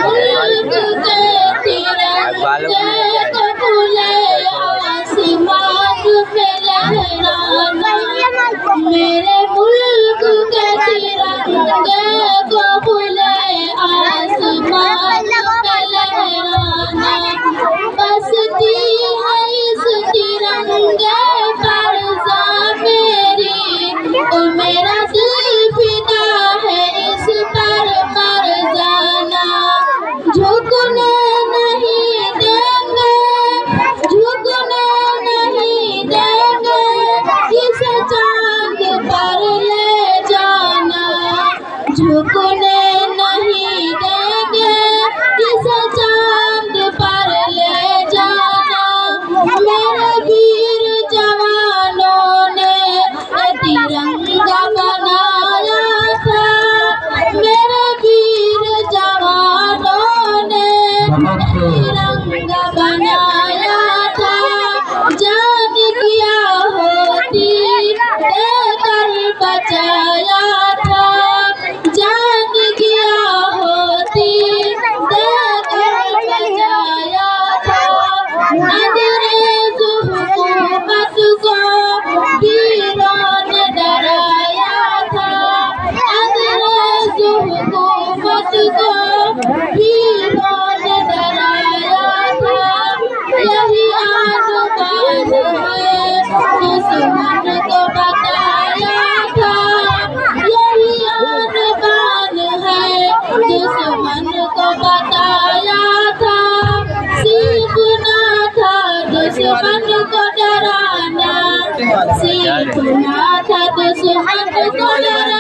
मुल्क के तिरंगे को भूले आसमान पे लहराना, मेरे मुल्क के तिरंगे को भूले आसमान पे लहराना। बसती है इस तिरंगे पर ज़ां मेरी, ओ मेरा दिल फिदा है इस पर मर जाना। झुकने नहीं देंगे, झुकने नहीं देंगे, इस चांद पर ले जाना। झुकने नहीं देंगे, इस चांद पर ले जाना। मेरे वीर जवानों ने तिरंगा बनाया था, मेरे वीर जवानों ने तिरंगा बनाया था। जान किया होती देकर बचाया था, जान किया होती देकर बचाया था। अंग्रेज हुकूमत को वीरों ने डराया था, अंग्रेज हुकूमत को वीरों ने डराया था। यही आज़ाद है दुश्मन को बताया था, यही आज़ाद है दुश्मन को बताया था। सीखना था दुश्मन को डराना, सीखना था दुश्मन को डराना।